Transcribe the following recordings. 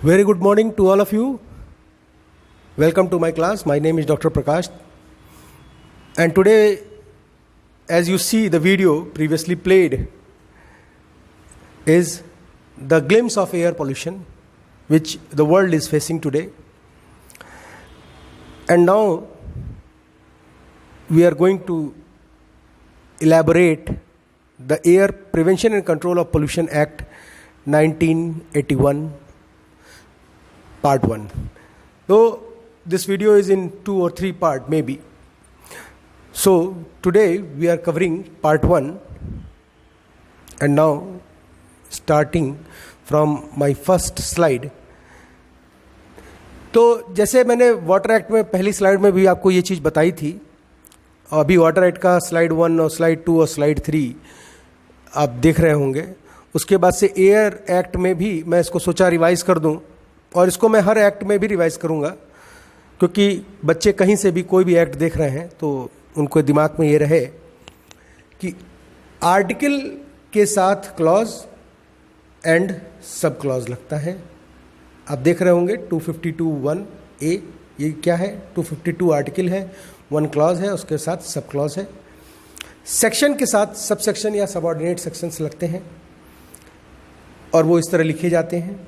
Very good morning to all of you. Welcome to my class. My name is Dr. Prakash. And today, as you see the video previously played, is the glimpse of air pollution which the world is facing today. And now we are going to elaborate the Air Prevention and Control of Pollution Act 1981 Part 1. Though this video is in 2 or 3 parts maybe. So today we are covering part 1, and now starting from my first slide. तो जैसे मैंने water act में पहली slide में भी आपको ये चीज़ बताई थी, अभी वाटर एक्ट का स्लाइड 1 और स्लाइड 2 और स्लाइड 3 आप देख रहे होंगे. उसके बाद से एयर एक्ट में भी मैं इसको सोचा रिवाइज़ कर दूं, और इसको मैं हर एक्ट में भी रिवाइज़ करूंगा, क्योंकि बच्चे कहीं से भी कोई भी एक्ट देख रहे हैं तो उनको दिमाग में ये रहे कि आर्टिकल के साथ क्लॉज एंड सब क्लॉज लगता है. आप देख रहे होंगे 252(1)(a), ये क्या है? 252 आर्टिकल है, 1 क्लॉज है, उसके साथ सब क्लॉज है. सेक्शन के साथ सब सेक्शन या सबऑर्डिनेट सेक्शंस लगते हैं और वो इस तरह लिखे जाते हैं.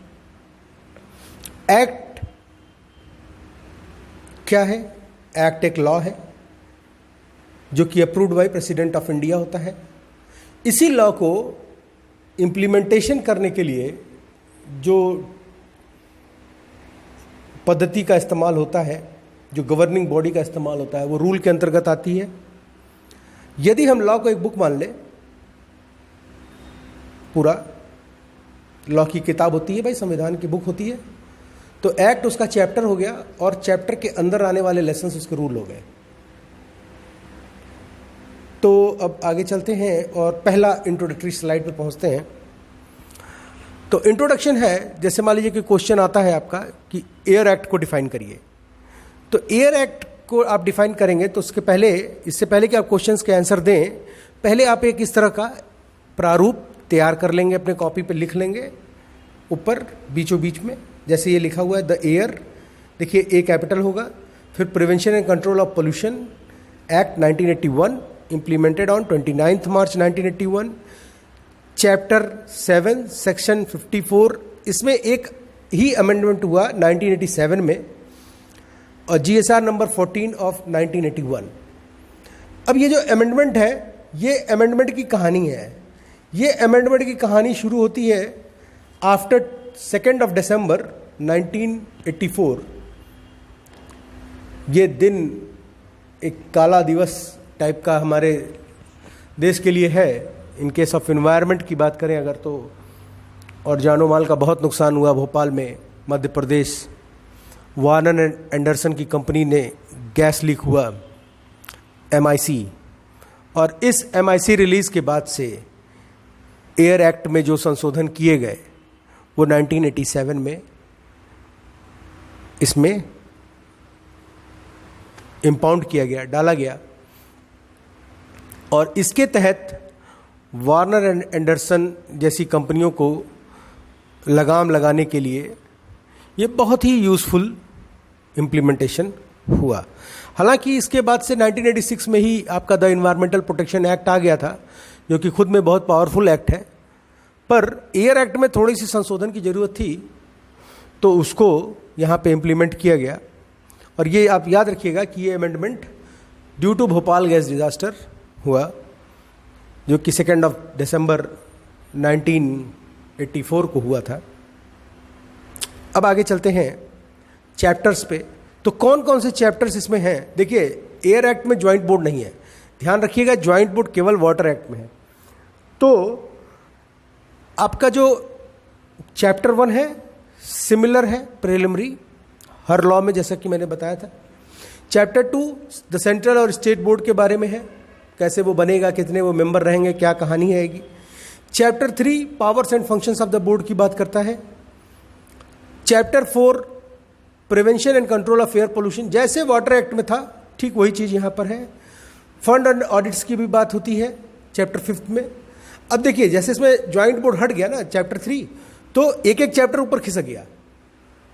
एक्ट क्या है? एक्ट एक लॉ है जो कि approved by president of India होता है. इसी लॉ को इम्प्लीमेंटेशन करने के लिए जो पद्धति का इस्तेमाल होता है, जो गवर्निंग बॉडी का इस्तेमाल होता है, वो रूल के अंतर्गत आती है. यदि हम लॉ को एक बुक मान लें, पूरा लॉ की किताब होती है भाई, संविधान की बुक होती है, तो एक्ट उसका चैप्टर हो गया और चैप्टर के अंदर आने वाले लेसन्स उसके रूल हो गए. तो अब आगे चलते हैं और पहला इंट्रोडक्टरी स्लाइड पे पहुंचते हैं. तो इंट्रोडक्शन है, जैसे मान लीजिए कि क्वेश्चन आता है आपका कि एयर एक्ट को डिफाइन करिए. तो एयर एक्ट को आप डिफाइन करेंगे तो उसके पहले, इससे पहले कि आप क्वेश्चंस के आंसर दें, पहले आप एक इस तरह का प्रारूप तैयार कर लेंगे, अपने कॉपी पे लिख लेंगे ऊपर बीचों बीच में, जैसे ये लिखा हुआ है द एयर, देखिए ए कैपिटल होगा, फिर prevention and control of pollution act 1981 implemented on 29 March 1981, chapter 7 section 54. इसमें एक ही अमेंडमेंट हुआ 1987 में, और जीएसआर नंबर 14 ऑफ 1981. अब ये जो अमेंडमेंट है, ये अमेंडमेंट की कहानी है. ये अमेंडमेंट की कहानी शुरू होती है आफ्टर 2 दिसंबर 1984. ये दिन एक काला दिवस टाइप का हमारे देश के लिए है. इन केस ऑफ एनवायरनमेंट की बात करें अगर तो, और जानो माल का बहुत नुकसान हुआ भोपाल में, Madhya Pradesh. Warner and Anderson की कंपनी ने गैस लीक हुआ, MIC, और इस MIC रिलीज के बाद से एयर एक्ट में जो संशोधन किए गए वो 1987 में इसमें इम्पाउंड किया गया, डाला गया. और इसके तहत वार्नर एंड एंडरसन जैसी कंपनियों को लगाम लगाने के लिए ये बहुत ही यूज़फुल इम्प्लीमेंटेशन हुआ. हालांकि इसके बाद से 1986 में ही आपका द एनवायरमेंटल प्रोटेक्शन एक्ट आ गया था, जो कि खुद में बहुत पावरफुल एक्ट है, पर एयर एक्ट में थोड़ी सी संशोधन की ज़रूरत थी, तो उसको यहाँ पे इम्प्लीमेंट किया गया. और ये आप याद रखिएगा कि ये amendment due to Bhopal gas disaster हुआ, जो कि 2 दिसंबर 1984 को हुआ था. अब आगे चलते हैं चैप्टर्स पे. तो कौन कौन से चैप्टर्स इसमें हैं? देखिए, एयर एक्ट में ज्वाइंट बोर्ड नहीं है, ध्यान रखिएगा, ज्वाइंट बोर्ड केवल वाटर एक्ट में है. तो आपका जो चैप्टर 1 है सिमिलर है, प्रिलिमिनरी, हर लॉ में, जैसा कि मैंने बताया था. चैप्टर 2 द सेंट्रल और स्टेट बोर्ड के बारे में है, कैसे वो बनेगा, कितने वो मेंबर रहेंगे, क्या कहानी रहेगी. Chapter 3 powers and functions of the board की बात करता है. Chapter 4 prevention and control of air pollution, जैसे वाटर एक्ट में था ठीक वही चीज़ यहाँ पर है. फंड एंड ऑडिट्स की भी बात होती है चैप्टर 5 में. अब देखिए, जैसे इसमें ज्वाइंट बोर्ड हट गया ना चैप्टर 3, तो एक एक चैप्टर ऊपर खिसक गया.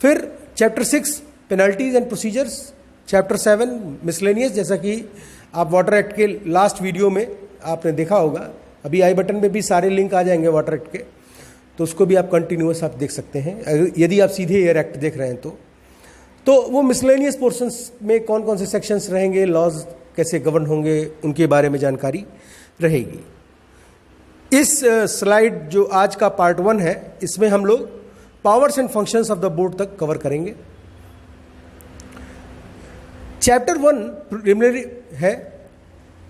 फिर chapter 6 penalties and procedures, chapter 7 miscellaneous, जैसा कि आप वाटर एक्ट के लास्ट वीडियो में आपने देखा होगा, अभी आई बटन में भी सारे लिंक आ जाएंगे वाटर एक्ट के, तो उसको भी आप कंटिन्यूअस आप देख सकते हैं यदि आप सीधे एयर एक्ट देख रहे हैं तो वो मिसलेनियस पोर्शंस में कौन कौन से सेक्शंस रहेंगे, लॉज कैसे गवर्न होंगे, उनके बारे में जानकारी रहेगी। इस स्लाइड जो आज का पार्ट 1 है, इसमें हम लोग powers and functions of the board तक कवर करेंगे। चैप्टर 1 प्रिलिमिनरी है।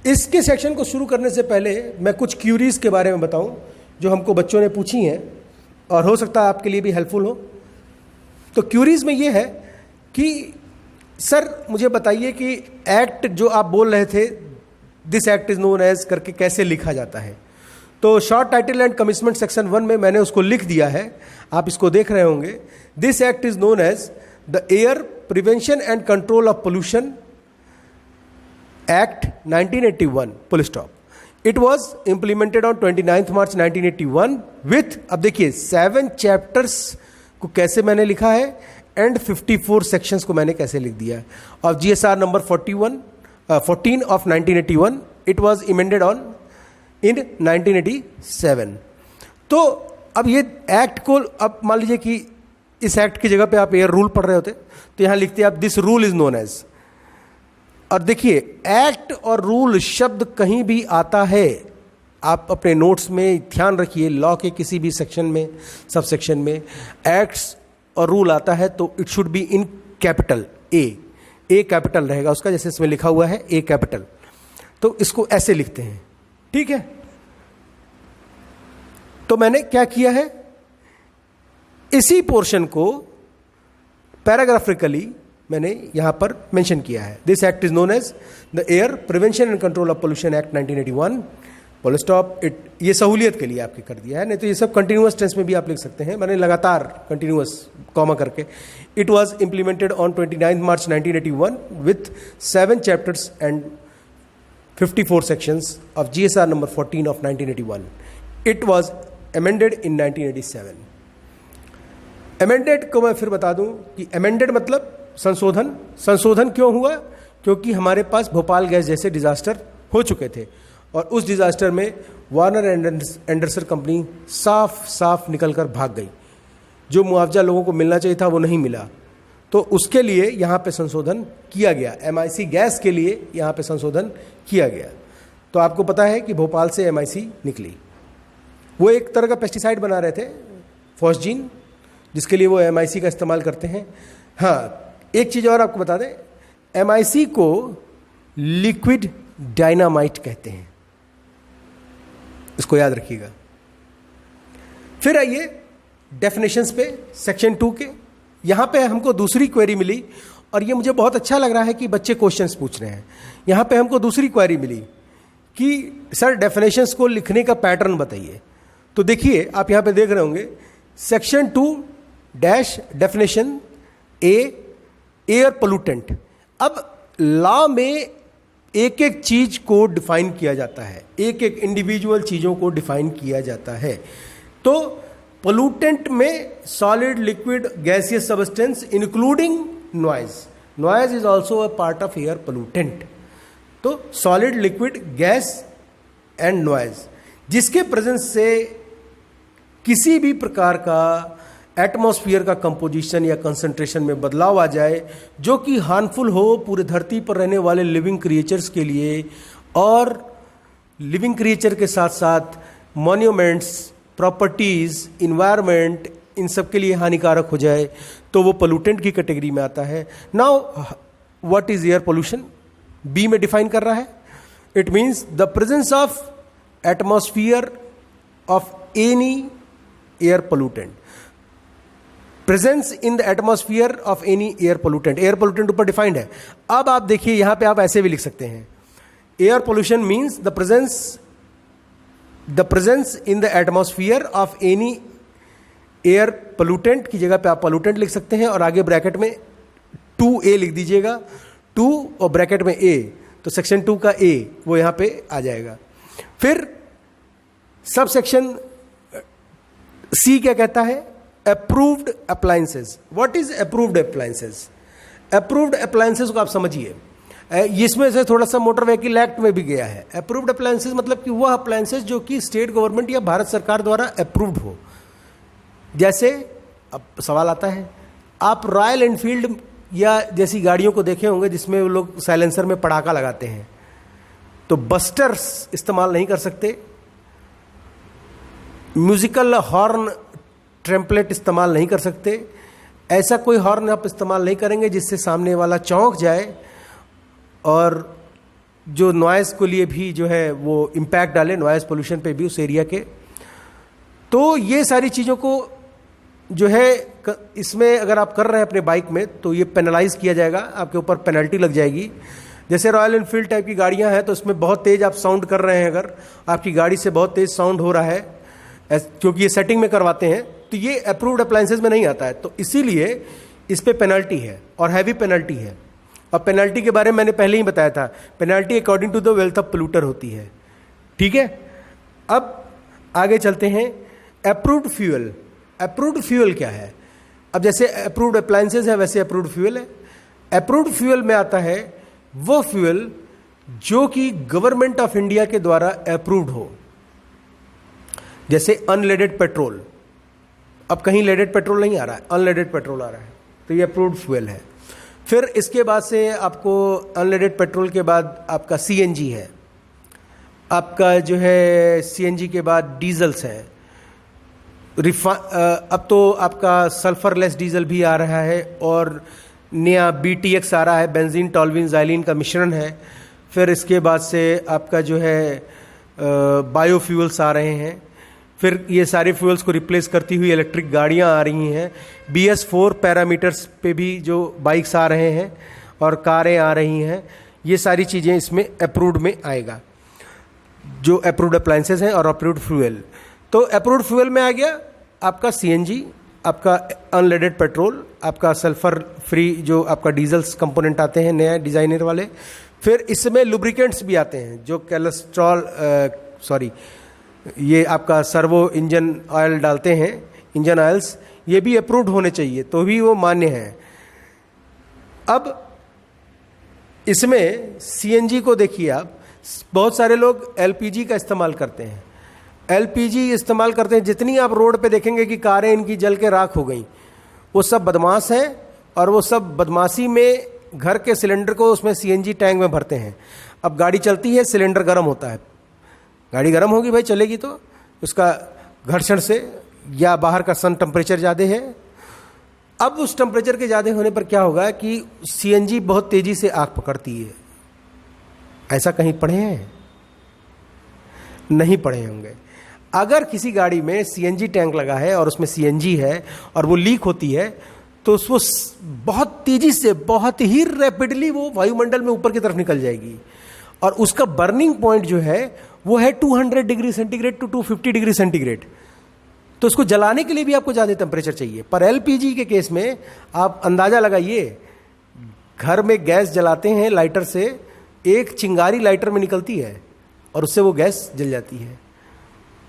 इसके सेक्शन को शुरू करने से पहले मैं कुछ क्यूरीज के बारे में बताऊं जो हमको बच्चों ने पूछी हैं और हो सकता है आपके लिए भी हेल्पफुल हो। तो क्यूरीज में ये है कि सर मुझे बताइए कि एक्ट जो आप बोल रहे थे, this act is known as करके कैसे लिखा जाता है। तो short title and commitment section 1 में मैंने उसको लिख दिया है, आप इसको देख रहे होंगे। This act is known as the air prevention and control of pollution act 1981 full stop. It was implemented on 29 March 1981 with, अब देखिए 7 चैप्टर्स को कैसे मैंने लिखा है एंड 54 सेक्शंस को मैंने कैसे लिख दिया है। और GSR number 14 of 1981, it was amended on in 1987। तो अब ये एक्ट को, अब मान लीजिए कि इस एक्ट की जगह पे आप एयर रूल पढ़ रहे होते तो यहां लिखते आप this rule is known as. और देखिए एक्ट और रूल शब्द कहीं भी आता है, आप अपने नोट्स में ध्यान रखिए, लॉ के किसी भी सेक्शन में, सब सेक्शन में एक्ट्स और रूल आता है तो it should be in capital A capital रहेगा उसका, जैसे इसमें लिखा हुआ है ए कैपिटल, तो इसको ऐसे लिखते हैं, ठीक है। तो मैंने क्या किया है, इसी पोर्शन को पैराग्राफिकली मैंने यहां पर मेंशन किया है। This act is known as the air prevention and control of pollution act 1981 full stop. It, ये सहूलियत के लिए आपके कर दिया है, नहीं तो ये सब कंटिन्यूअस टेंस में भी आप लिख सकते हैं, मैंने लगातार कंटिन्यूअस कॉमा करके। It was implemented on 29 March 1981 with 7 chapters and 54 sections of GSR number 14 of 1981. It was amended in 1987. Amended को मैं फिर बता दूं कि amended मतलब संशोधन। संशोधन क्यों हुआ? क्योंकि हमारे पास भोपाल गैस जैसे डिजास्टर हो चुके थे और उस डिजास्टर में वार्नर एंडरसन कंपनी साफ साफ निकल कर भाग गई। जो मुआवजा लोगों को मिलना चाहिए था वो नहीं मिला, तो उसके लिए यहाँ पे संशोधन किया गया। MIC गैस के लिए यहाँ पे संशोधन किया गया। तो आपको पता है कि भोपाल से MIC निकली, वो एक तरह का पेस्टिसाइड बना रहे थे, फॉस्जीन, जिसके लिए वो MIC का इस्तेमाल करते हैं। हाँ, एक चीज़ और आपको बता दें, MIC को लिक्विड डायनामाइट कहते हैं, इसको याद रखिएगा। फिर आइए डेफिनेशंस पे, सेक्शन 2 के। यहाँ पे हमको दूसरी क्वेरी मिली और ये मुझे बहुत अच्छा लग रहा है कि बच्चे क्वेश्चंस पूछ रहे हैं। यहाँ पे हमको दूसरी क्वेरी मिली कि सर डेफिनेशंस को लिखने का पैटर्न बताइए। तो देखिए आप यहाँ पे देख रहे होंगे सेक्शन 2 डैश डेफिनेशन ए, एयर पोल्यूटेंट। अब लॉ में एक एक चीज को डिफाइन किया जाता है, एक एक इंडिविजुअल चीजों को डिफाइन किया जाता है। तो पोल्यूटेंट में solid, liquid, gaseous substance including noise. Noise is also a part of air pollutant. तो solid, liquid, gas and noise, जिसके प्रेजेंस से किसी भी प्रकार का एटमॉस्फेयर का कंपोजिशन या कंसंट्रेशन में बदलाव आ जाए जो कि हार्मफुल हो पूरे धरती पर रहने वाले लिविंग क्रिएचर्स के लिए, और लिविंग क्रिएचर के साथ साथ मॉन्यूमेंट्स, प्रॉपर्टीज, इन्वायरमेंट, इन सब के लिए हानिकारक हो जाए, तो वो पोल्यूटेंट की कैटेगरी में आता है। Now what is air pollution? B में डिफाइन कर रहा है, it means the presence of atmosphere of any air pollutant. Presence in the atmosphere of any air pollutant. Air pollutant ऊपर डिफाइंड है। अब आप देखिए यहां पे आप ऐसे भी लिख सकते हैं, air pollution means the presence in the atmosphere of any air pollutant की जगह पे आप पोल्यूटेंट लिख सकते हैं और आगे ब्रैकेट में 2A लिख दीजिएगा, 2 और ब्रैकेट में A, तो सेक्शन 2 का A वो यहां पे आ जाएगा। फिर सब सेक्शन C क्या कहता है? Approved appliances. What is approved appliances? Approved appliances को आप समझिए, इसमें से थोड़ा सा मोटर व्हीकल एक्ट में भी गया है। अप्रूव्ड अप्लायंसेस मतलब कि वह अप्लायंसेस जो कि स्टेट गवर्नमेंट या भारत सरकार द्वारा अप्रूव्ड हो। जैसे अब सवाल आता है, आप रॉयल एनफील्ड या जैसी गाड़ियों को देखे होंगे जिसमें वो लोग साइलेंसर में पटाखा लगाते हैं, तो बस्टर्स इस्तेमाल नहीं कर सकते, म्यूजिकल हॉर्न ट्रेम्पलेट इस्तेमाल नहीं कर सकते। ऐसा कोई हॉर्न आप इस्तेमाल नहीं करेंगे जिससे सामने वाला चौंक जाए और जो नॉइज़ के लिए भी जो है वो इम्पैक्ट डाले, नॉइज़ पोल्यूशन पे भी उस एरिया के। तो ये सारी चीज़ों को जो है इसमें अगर आप कर रहे हैं अपने बाइक में तो ये पेनलाइज किया जाएगा, आपके ऊपर पेनल्टी लग जाएगी। जैसे रॉयल एनफील्ड टाइप की गाड़ियां हैं तो उसमें बहुत तेज़ आप साउंड कर रहे हैं, अगर आपकी गाड़ी से बहुत तेज़ साउंड हो रहा है क्योंकि ये सेटिंग में करवाते हैं, तो ये अप्रूव्ड अप्लायंसेज में नहीं आता है। तो इसीलिए इस पे पेनल्टी है और हैवी पेनल्टी है। अब पेनल्टी के बारे में मैंने पहले ही बताया था, penalty according to the wealth of polluter होती है। ठीक है, अब आगे चलते हैं। Approved fuel. अप्रूव्ड फ्यूल क्या है? अब जैसे अप्रूव्ड अप्लायंसेज है वैसे अप्रूव्ड फ्यूल है। अप्रूव्ड फ्यूल में आता है वो फ्यूल जो कि गवर्नमेंट ऑफ इंडिया के द्वारा अप्रूव्ड हो। जैसे अनलेडेड पेट्रोल, अब कहीं लेडेड पेट्रोल नहीं आ रहा है, अनलेडेड पेट्रोल आ रहा है, तो ये अप्रूव्ड फ्यूल है। फिर इसके बाद से आपको अनलेडेड पेट्रोल के बाद आपका सीएनजी है, आपका जो है सीएनजी के बाद डीजल्स हैं, अब तो आपका सल्फरलेस डीजल भी आ रहा है और नया बीटीएक्स आ रहा है, बेंजीन टॉल्विन ज़ाइलिन का मिश्रण है। फिर इसके बाद से आपका जो है बायोफ्यूल्स आ रहे हैं। फिर ये सारे फ्यूल्स को रिप्लेस करती हुई इलेक्ट्रिक गाड़ियां आ रही हैं। BS4 पैरामीटर्स पे भी जो बाइक्स आ रहे हैं और कारें आ रही हैं। ये सारी चीज़ें इसमें अप्रूव्ड में आएगा, जो अप्रूव्ड अप्लायंसेज हैं और अप्रूव्ड फ्यूल। तो अप्रूव्ड फ्यूल में आ गया आपका सीएनजी, आपका अनलेडेड पेट्रोल, आपका सल्फर फ्री जो आपका डीजल्स कंपोनेंट आते हैं नया डिज़ाइनर वाले। फिर इसमें लुब्रिकेंट्स भी आते हैं जो कोलेस्ट्रॉल ये आपका सर्वो इंजन ऑयल डालते हैं, इंजन ऑयल्स, ये भी अप्रूव्ड होने चाहिए तो भी वो मान्य है। अब इसमें सीएनजी को देखिए आप, बहुत सारे लोग एलपीजी का इस्तेमाल करते हैं। एलपीजी इस्तेमाल करते हैं, जितनी आप रोड पे देखेंगे कि कारें इनकी जल के राख हो गई, वो सब बदमाश हैं और वो सब बदमाशी में घर के सिलेंडर को उसमें सीएनजी टैंक में भरते हैं। अब गाड़ी चलती है, सिलेंडर गर्म होता है, गाड़ी गर्म होगी भाई, चलेगी तो उसका घर्षण से, या बाहर का सन टेम्परेचर ज़्यादा है। अब उस टेम्परेचर के ज़्यादा होने पर क्या होगा कि सीएनजी बहुत तेज़ी से आग पकड़ती है। ऐसा कहीं पढ़े हैं? नहीं पढ़े होंगे। अगर किसी गाड़ी में सीएनजी टैंक लगा है और उसमें सीएनजी है और वो लीक होती है तो उसको बहुत तेज़ी से, बहुत ही रैपिडली वो वायुमंडल में ऊपर की तरफ निकल जाएगी और उसका बर्निंग पॉइंट जो है वो है 200 degree centigrade to 250 degree centigrade. तो उसको जलाने के लिए भी आपको ज़्यादा टेम्परेचर चाहिए। पर एलपीजी के केस में आप अंदाज़ा लगाइए, घर में गैस जलाते हैं लाइटर से, एक चिंगारी लाइटर में निकलती है और उससे वो गैस जल जाती है।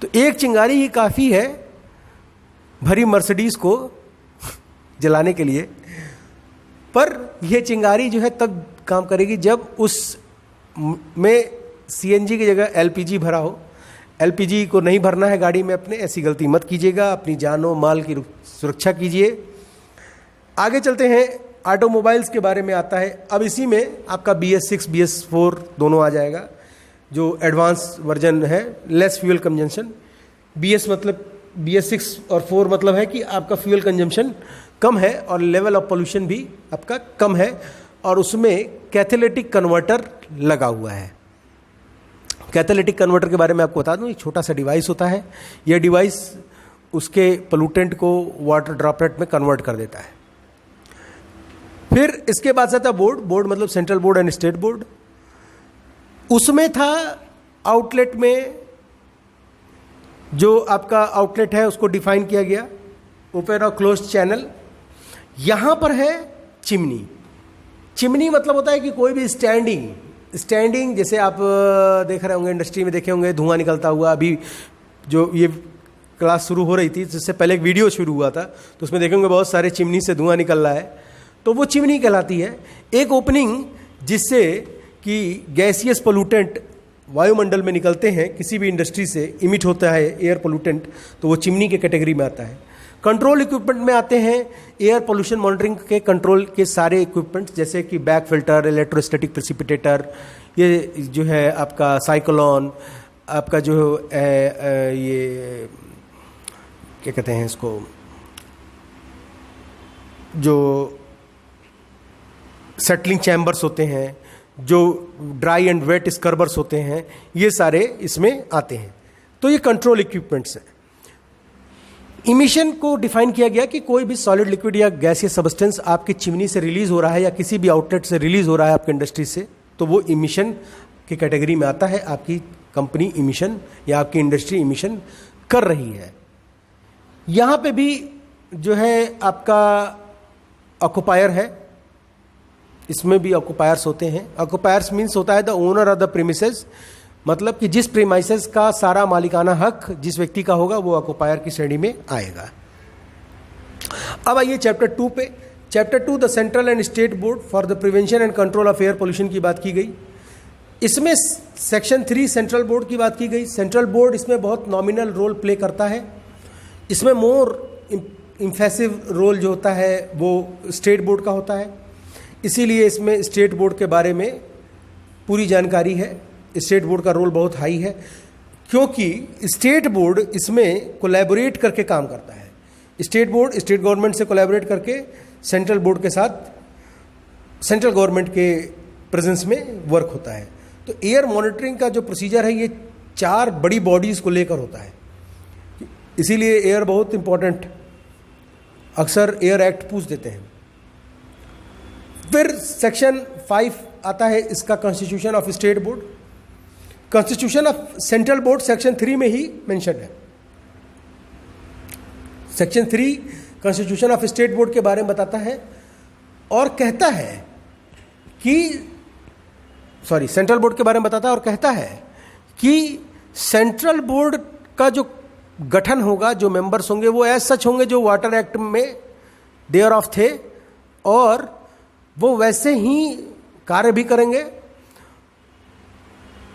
तो एक चिंगारी ही काफ़ी है भरी मर्सिडीज को जलाने के लिए। पर यह चिंगारी जो है तब काम करेगी जब उस में सीएनजी की जगह एलपीजी भरा हो। एलपीजी को नहीं भरना है गाड़ी में अपने, ऐसी गलती मत कीजिएगा, अपनी जानो माल की सुरक्षा कीजिए। आगे चलते हैं, ऑटोमोबाइल्स के बारे में आता है। अब इसी में आपका BS6 BS4 दोनों आ जाएगा, जो एडवांस वर्जन है, लेस फ्यूल कंजम्पशन। BS6 और 4 मतलब है कि आपका फ्यूल कंजम्पशन कम है और लेवल ऑफ पोल्यूशन भी आपका कम है और उसमें कैथलेटिक कन्वर्टर लगा हुआ है। कैथलेटिक कन्वर्टर के बारे में आपको बता दूं, एक छोटा सा डिवाइस होता है। यह डिवाइस उसके पोल्यूटेंट को वाटर ड्रॉपलेट में कन्वर्ट कर देता है। फिर इसके बाद आता है बोर्ड मतलब central board and state board. उसमें था आउटलेट में, जो आपका आउटलेट है उसको डिफाइन किया गया, ओपन और क्लोज्ड चैनल। यहां पर है चिमनी मतलब होता है कि कोई भी स्टैंडिंग जैसे आप देख रहे होंगे, इंडस्ट्री में देखे होंगे धुआं निकलता हुआ। अभी जो ये क्लास शुरू हो रही थी, जिससे पहले एक वीडियो शुरू हुआ था, तो उसमें देखेंगे बहुत सारे चिमनी से धुआं निकल रहा है, तो वो चिमनी कहलाती है। एक ओपनिंग जिससे कि गैसियस पोल्यूटेंट वायुमंडल में निकलते हैं, किसी भी इंडस्ट्री से इमिट होता है एयर पोल्यूटेंट, तो वो चिमनी के कैटेगरी में आता है। कंट्रोल इक्विपमेंट में आते हैं एयर पोल्यूशन मॉनिटरिंग के कंट्रोल के सारे इक्विपमेंट, जैसे कि बैक फिल्टर, इलेक्ट्रोस्टैटिक प्रेसिपिटेटर, ये जो है आपका साइक्लोन, आपका जो ये क्या कहते हैं इसको, जो सेटलिंग चैम्बर्स होते हैं, जो ड्राई एंड वेट स्क्रबर्स होते हैं, ये सारे इसमें आते हैं। तो ये कंट्रोल इक्विपमेंट्स हैं। इमिशन को डिफाइन किया गया कि कोई भी सॉलिड, लिक्विड या गैसियस सब्सटेंस आपकी चिमनी से रिलीज हो रहा है या किसी भी आउटलेट से रिलीज हो रहा है आपकी इंडस्ट्री से, तो वो इमिशन की कैटेगरी में आता है। आपकी कंपनी इमिशन या आपकी इंडस्ट्री इमिशन कर रही है। यहाँ पे भी जो है आपका ऑक्युपायर है, इसमें भी ऑक्युपायर्स होते हैं। ऑक्युपायर्स मीन्स होता है the owner of the premises, मतलब कि जिस प्रीमाइसेस का सारा मालिकाना हक जिस व्यक्ति का होगा वो ऑक्युपायर की श्रेणी में आएगा। अब आइए चैप्टर 2 पे। Chapter 2 the central and state board for the prevention and control of air pollution की बात की गई। इसमें सेक्शन 3 सेंट्रल बोर्ड की बात की गई। सेंट्रल बोर्ड इसमें बहुत नॉमिनल रोल प्ले करता है। इसमें मोर इम्फेसिव रोल जो होता है वो स्टेट बोर्ड का होता है, इसीलिए इसमें स्टेट बोर्ड के बारे में पूरी जानकारी है। स्टेट बोर्ड का रोल बहुत हाई है, क्योंकि स्टेट बोर्ड इसमें कोलैबोरेट करके काम करता है। स्टेट बोर्ड स्टेट गवर्नमेंट से कोलैबोरेट करके सेंट्रल बोर्ड के साथ सेंट्रल गवर्नमेंट के प्रेजेंस में वर्क होता है। तो एयर मॉनिटरिंग का जो प्रोसीजर है ये 4 बड़ी बॉडीज को लेकर होता है, इसीलिए एयर बहुत इंपॉर्टेंट, अक्सर एयर एक्ट पूछ देते हैं। फिर सेक्शन 5 आता है इसका constitution of state board. Constitution of central board section 3 में ही मेंशन है। Section 3 constitution of state board के बारे में बताता है और कहता है कि सेंट्रल बोर्ड के बारे में बताता है और कहता है कि सेंट्रल बोर्ड का जो गठन होगा, जो मेंबर्स होंगे वो ऐसे सच होंगे जो वाटर एक्ट में देयर ऑफ थे, और वो वैसे ही कार्य भी करेंगे,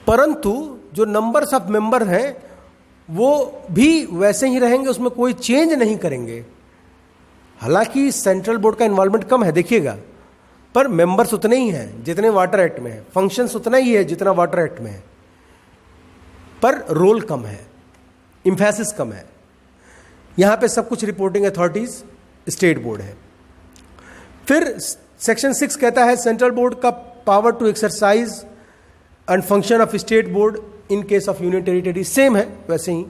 परंतु जो नंबर्स ऑफ मेंबर हैं वो भी वैसे ही रहेंगे, उसमें कोई चेंज नहीं करेंगे। हालांकि सेंट्रल बोर्ड का इन्वॉल्वमेंट कम है देखिएगा, पर मेंबर्स उतने ही हैं जितने वाटर एक्ट में है, फंक्शंस उतना ही है जितना वाटर एक्ट में है, पर रोल कम है, इम्फेसिस कम है। यहां पे सब कुछ रिपोर्टिंग अथॉरिटीज स्टेट बोर्ड है। फिर सेक्शन 6 कहता है सेंट्रल बोर्ड का power to exercise and function of state board in case of union territory. Same है वैसे ही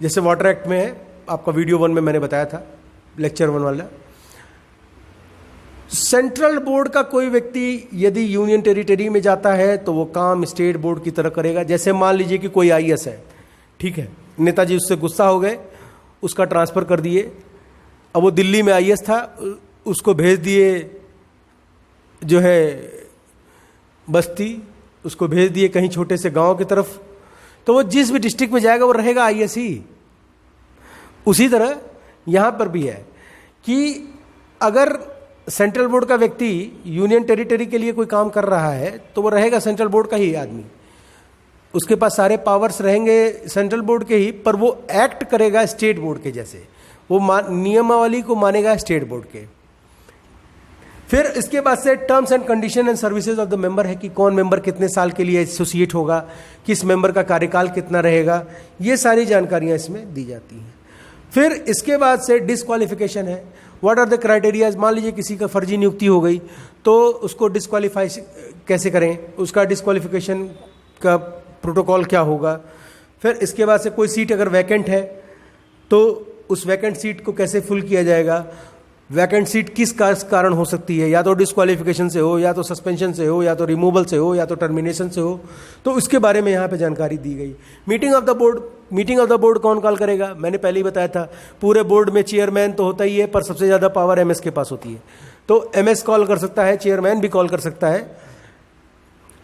जैसे वाटर एक्ट में है, आपका वीडियो 1 में मैंने बताया था, लेक्चर 1 वाला। सेंट्रल बोर्ड का कोई व्यक्ति यदि यूनियन टेरिटरी में जाता है तो वो काम स्टेट बोर्ड की तरह करेगा। जैसे मान लीजिए कि कोई आईएएस है, ठीक है, नेताजी उससे गुस्सा हो गए, उसका ट्रांसफर कर दिए। अब वो दिल्ली में आईएएस था, उसको भेज दिए जो है बस्ती, उसको भेज दिए कहीं छोटे से गांव की तरफ, तो वो जिस भी डिस्ट्रिक्ट में जाएगा वो रहेगा आईएएस ही। उसी तरह यहां पर भी है कि अगर सेंट्रल बोर्ड का व्यक्ति यूनियन टेरिटरी के लिए कोई काम कर रहा है तो वो रहेगा सेंट्रल बोर्ड का ही आदमी, उसके पास सारे पावर्स रहेंगे सेंट्रल बोर्ड के ही, पर वो एक्ट करेगा स्टेट बोर्ड के जैसे, वो नियमावली को मानेगा स्टेट बोर्ड के। फिर इसके बाद से terms and condition and services of the member है कि कौन मेंबर कितने साल के लिए एसोसिएट होगा, किस मेंबर का कार्यकाल कितना रहेगा, ये सारी जानकारियां इसमें दी जाती हैं। फिर इसके बाद से डिस्क्वालिफिकेशन है। What are the criterias. मान लीजिए किसी का फर्जी नियुक्ति हो गई तो उसको डिस्क्वालीफाई कैसे करें, उसका डिस्क्वालिफिकेशन का प्रोटोकॉल क्या होगा। फिर इसके बाद से कोई सीट अगर वैकेंट है तो उस वैकेंट सीट को कैसे फुल किया जाएगा, वैकेंट सीट किस कारण हो सकती है, या तो डिस्क्वालिफिकेशन से हो, या तो सस्पेंशन से हो, या तो रिमूवल से हो, या तो टर्मिनेशन से हो, तो उसके बारे में यहाँ पे जानकारी दी गई। Meeting of the board. Meeting of the board कौन कॉल करेगा, मैंने पहले ही बताया था, पूरे बोर्ड में चेयरमैन तो होता ही है, पर सबसे ज़्यादा पावर एमएस के पास होती है, तो एमएस कॉल कर सकता है, चेयरमैन भी कॉल कर सकता है।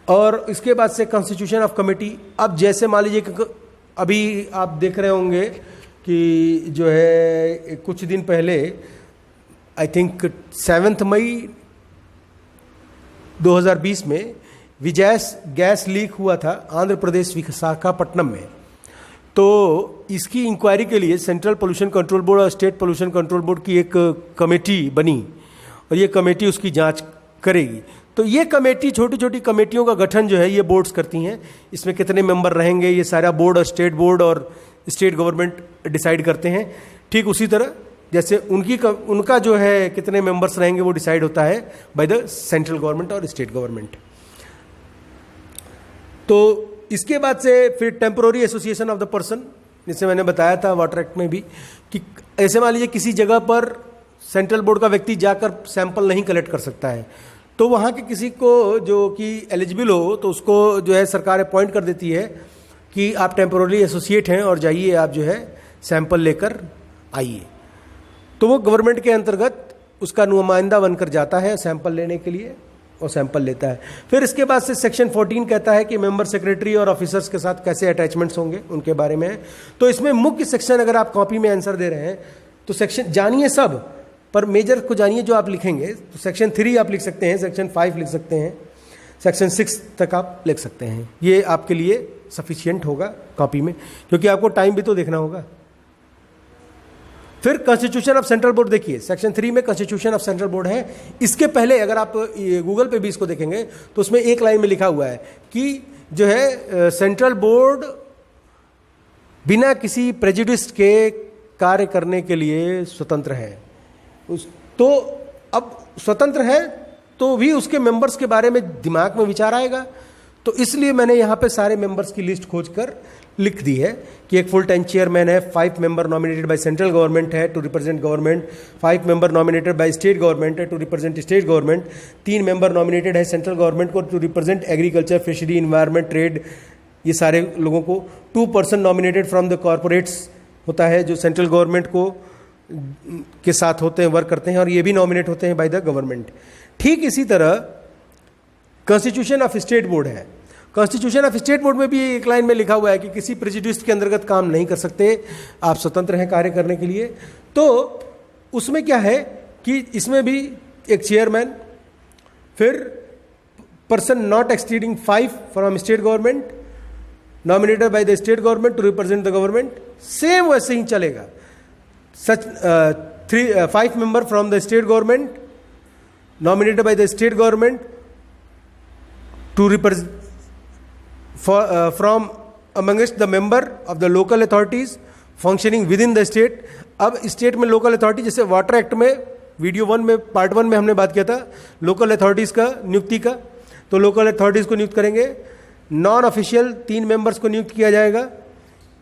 और इसके बाद से कॉन्स्टिट्यूशन ऑफ कमेटी। अब जैसे मान लीजिए अभी आप देख रहे होंगे कि जो है कुछ दिन पहले आई थिंक 7 मई 2020 में विजयस गैस लीक हुआ था आंध्र प्रदेश विशाखापट्टनम में। तो इसकी इंक्वायरी के लिए सेंट्रल पोल्यूशन कंट्रोल बोर्ड और स्टेट पोल्यूशन कंट्रोल बोर्ड की एक कमेटी बनी और ये कमेटी उसकी जांच करेगी। तो ये कमेटी, छोटी छोटी कमेटियों का गठन जो है ये बोर्ड्स करती हैं। इसमें कितने मेंबर रहेंगे ये सारा बोर्ड और स्टेट गवर्नमेंट डिसाइड करते हैं। ठीक उसी तरह जैसे उनका जो है कितने मेंबर्स रहेंगे वो डिसाइड होता है बाय द सेंट्रल गवर्नमेंट और स्टेट गवर्नमेंट। तो इसके बाद से फिर temporary association of the person, जिसे मैंने बताया था वाटर एक्ट में भी, कि ऐसे मान लीजिए किसी जगह पर सेंट्रल बोर्ड का व्यक्ति जाकर सैंपल नहीं कलेक्ट कर सकता है, तो वहाँ के किसी को जो कि एलिजिबल हो तो उसको जो है सरकार अपॉइंट कर देती है कि आप टेम्पोररी एसोसिएट हैं और जाइए आप जो है सैंपल लेकर आइए। तो वो गवर्नमेंट के अंतर्गत उसका नुमाइंदा बनकर जाता है सैंपल लेने के लिए और सैंपल लेता है। फिर इसके बाद से सेक्शन 14 कहता है कि मेंबर सेक्रेटरी और ऑफिसर्स के साथ कैसे अटैचमेंट्स होंगे उनके बारे में। तो इसमें मुख्य सेक्शन, अगर आप कॉपी में आंसर दे रहे हैं तो सेक्शन जानिए सब, पर मेजर को जानिए जो आप लिखेंगे। तो सेक्शन 3 आप लिख सकते हैं, सेक्शन 5 लिख सकते हैं, सेक्शन 6 तक आप लिख सकते हैं। ये आपके लिए सफिशियंट होगा कॉपी में, क्योंकि आपको टाइम भी तो देखना होगा। फिर कॉन्स्टिट्यूशन ऑफ सेंट्रल बोर्ड देखिए, सेक्शन 3 में कॉन्स्टिट्यूशन ऑफ सेंट्रल बोर्ड है। इसके पहले अगर आप गूगल पे भी इसको देखेंगे तो उसमें एक लाइन में लिखा हुआ है कि जो है सेंट्रल बोर्ड बिना किसी प्रेजुडिस के कार्य करने के लिए स्वतंत्र है। तो अब स्वतंत्र है तो भी उसके मेंबर्स के बारे में दिमाग में विचार आएगा। तो इसलिए मैंने यहाँ पे सारे मेंबर्स की लिस्ट खोजकर लिख दी है कि एक फुल टाइम चेयरमैन है, 5 member nominated by central government है to represent government, 5 member nominated by state government है to represent state government, 3 member nominated है सेंट्रल गवर्नमेंट को to represent agriculture, fishery, environment, trade, ये सारे लोगों को। 2 person nominated from the corporates होता है जो सेंट्रल गवर्नमेंट को के साथ होते हैं, वर्क करते हैं, और ये भी नॉमिनेट होते हैं बाय द गवर्नमेंट। ठीक इसी तरह कॉन्स्टिट्यूशन ऑफ स्टेट बोर्ड है। कॉन्स्टिट्यूशन ऑफ स्टेट बोर्ड में भी एक लाइन में लिखा हुआ है कि किसी प्रेजुडिस के अंतर्गत काम नहीं कर सकते, आप स्वतंत्र हैं कार्य करने के लिए। तो उसमें क्या है कि इसमें भी एक चेयरमैन, फिर person not exceeding 5 from state government nominated by the state government to represent the government, same वैसे ही चलेगा। Such 5 member from the state government nominated by the state government to represent from amongst the member of the local authorities functioning within the state। अब state में local authority, जैसे water act में video 1 में part 1 में हमने बात किया था लोकल अथॉरिटीज़ का नियुक्ति का, तो लोकल अथॉरिटीज़ को नियुक्त करेंगे। नॉन ऑफिशियल 3 मेंबर्स को नियुक्त किया जाएगा।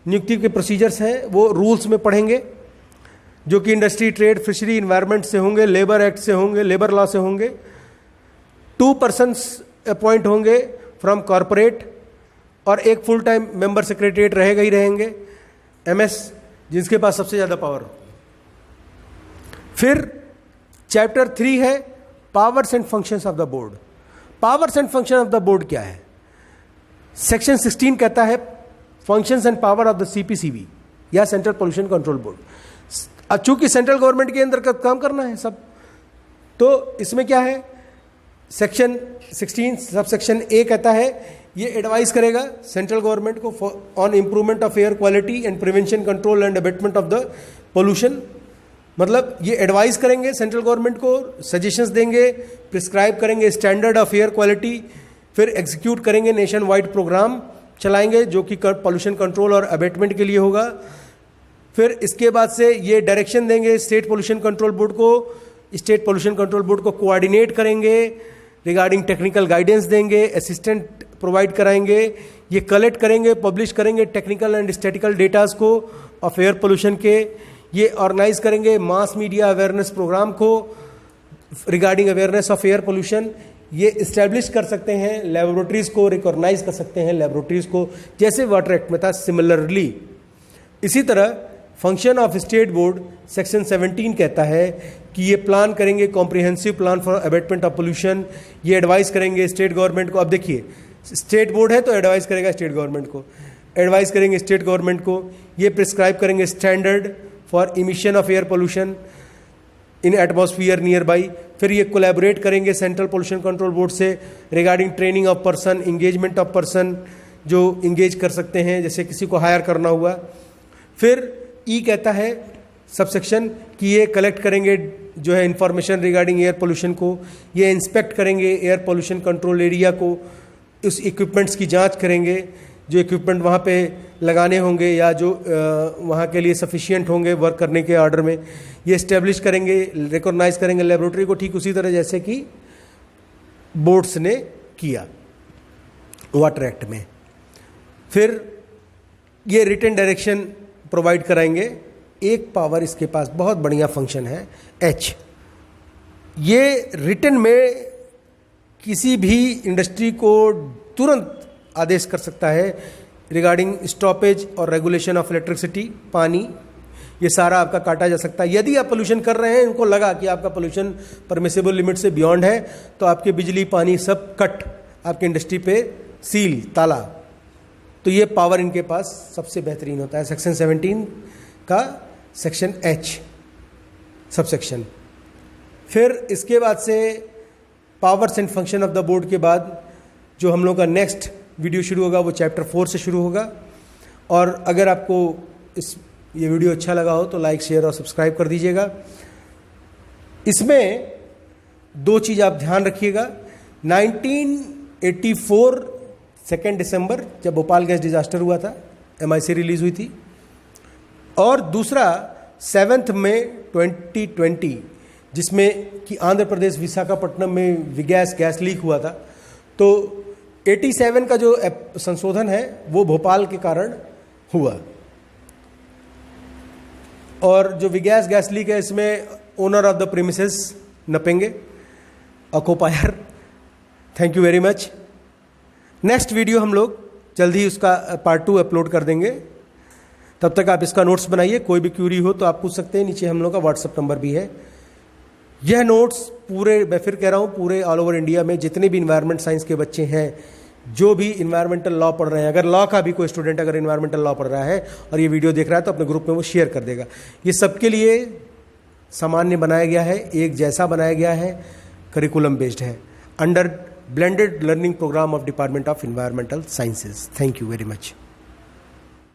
नियुक्ति के प्रोसीजर्स हैं वो रूल्स में पढ़ेंगे, जो कि इंडस्ट्री, ट्रेड, फिशरी, इन्वायरमेंट से होंगे, लेबर एक्ट से होंगे, लेबर लॉ से होंगे। 2 पर्सन्स अपॉइंट होंगे फ्रॉम कॉरपोरेट और एक फुल टाइम मेंबर सेक्रेटरीट रहेगा ही रहेंगे, MS, जिसके पास सबसे ज़्यादा पावर। फिर चैप्टर 3 है powers and functions of the board. Powers and function of the board क्या है? सेक्शन 16 कहता है functions and power of the CPCB या सेंट्रल पोल्यूशन कंट्रोल बोर्ड। चूंकि सेंट्रल गवर्नमेंट के अंदर काम करना है सब, तो इसमें क्या है, सेक्शन 16 सब सेक्शन A कहता है ये एडवाइस करेगा सेंट्रल गवर्नमेंट को on improvement of air quality and prevention, control and abatement of the pollution. मतलब ये एडवाइस करेंगे सेंट्रल गवर्नमेंट को, सजेशंस देंगे, प्रिस्क्राइब करेंगे स्टैंडर्ड ऑफ एयर क्वालिटी, फिर एग्जीक्यूट करेंगे नेशन वाइड प्रोग्राम चलाएंगे जो कि पोल्यूशन कंट्रोल और अबेटमेंट के लिए होगा। फिर इसके बाद से ये डायरेक्शन देंगे स्टेट पोल्यूशन कंट्रोल बोर्ड को, स्टेट पोल्यूशन कंट्रोल बोर्ड को कोऑर्डिनेट करेंगे, रिगार्डिंग टेक्निकल गाइडेंस देंगे, असिस्टेंट प्रोवाइड कराएंगे, ये कलेक्ट करेंगे, पब्लिश करेंगे टेक्निकल एंड स्टैटिकल डेटास को ऑफ एयर पोल्यूशन के, ये ऑर्गेनाइज करेंगे मास मीडिया अवेयरनेस प्रोग्राम को regarding awareness of air pollution, ये इस्टेब्लिश कर सकते हैं लेबोरेटरीज को, रिकॉग्नाइज कर सकते हैं लेबोरेटरीज को, जैसे वाटर एक्ट में था सिमिलरली। इसी तरह function of state board section 17 कहता है कि ये प्लान करेंगे comprehensive plan for abatement of pollution, ये एडवाइस करेंगे स्टेट गवर्नमेंट को। अब देखिए स्टेट बोर्ड है तो एडवाइस करेगा स्टेट गवर्नमेंट को, एडवाइस करेंगे स्टेट गवर्नमेंट को, ये प्रिस्क्राइब करेंगे standard for emission of air pollution in atmosphere nearby. फिर ये कोलैबोरेट करेंगे सेंट्रल पोल्यूशन कंट्रोल बोर्ड से regarding training of person, engagement of person जो इंगेज कर सकते हैं, जैसे किसी को हायर करना हुआ। फिर ई कहता है सबसेक्शन कि ये कलेक्ट करेंगे जो है इंफॉर्मेशन रिगार्डिंग एयर पोल्यूशन को, ये इंस्पेक्ट करेंगे एयर पोल्यूशन कंट्रोल एरिया को, उस इक्विपमेंट्स की जांच करेंगे जो इक्विपमेंट वहाँ पे लगाने होंगे या जो वहाँ के लिए सफिशिएंट होंगे वर्क करने के ऑर्डर में। ये इस्टेब्लिश करेंगे, रिकॉग्नाइज करेंगे लेबोरेटरी को, ठीक उसी तरह जैसे कि बोर्ड्स ने किया वाटर एक्ट में। फिर ये रिटन डायरेक्शन प्रोवाइड कराएंगे। एक पावर इसके पास बहुत बढ़िया फंक्शन है एच। ये रिटन में किसी भी इंडस्ट्री को तुरंत आदेश कर सकता है रिगार्डिंग स्टॉपेज और रेगुलेशन ऑफ इलेक्ट्रिसिटी, पानी, ये सारा आपका काटा जा सकता है। यदि आप पोल्यूशन कर रहे हैं, इनको लगा कि आपका पोल्यूशन परमिसेबल लिमिट से बियॉन्ड है, तो आपके बिजली पानी सब कट, आपके इंडस्ट्री पे सील, ताला। तो ये पावर इनके पास सबसे बेहतरीन होता है सेक्शन 17 का सेक्शन एच सबसेक्शन। फिर इसके बाद से powers and function of the board के बाद जो हम लोग का नेक्स्ट वीडियो शुरू होगा वो चैप्टर 4 से शुरू होगा। और अगर आपको ये वीडियो अच्छा लगा हो तो लाइक, शेयर और सब्सक्राइब कर दीजिएगा। इसमें 2 चीज़ आप ध्यान रखिएगा। 1984 2 दिसंबर जब भोपाल गैस डिजास्टर हुआ था, MIC रिलीज हुई थी, और दूसरा 7 मई 2020 जिसमें कि आंध्र प्रदेश विशाखापट्टनम में विगैस गैस लीक हुआ था। तो 87 का जो संशोधन है वो भोपाल के कारण हुआ। और जो विगैस गैस लीक है इसमें ओनर ऑफ द प्रीमिसेस नपेंगे, occupier. Thank you very much. Next video हम लोग जल्दी उसका पार्ट 2 अपलोड कर देंगे। तब तक आप इसका नोट्स बनाइए। कोई भी क्यूरी हो तो आप पूछ सकते हैं, नीचे हम लोग का व्हाट्सएप नंबर भी है। यह नोट्स पूरे, मैं फिर कह रहा हूँ, पूरे ऑल ओवर इंडिया में जितने भी इन्वायरमेंट साइंस के बच्चे हैं, जो भी इन्वायरमेंटल लॉ पढ़ रहे हैं, अगर लॉ का भी कोई स्टूडेंट अगर इन्वायरमेंटल लॉ पढ़ रहा है और ये वीडियो देख रहा है तो अपने ग्रुप में वो शेयर कर देगा। ये सबके लिए सामान्य बनाया गया है, एक जैसा बनाया गया है, करिकुलम बेस्ड है, under blended learning programme of department of environmental sciences. Thank you very much.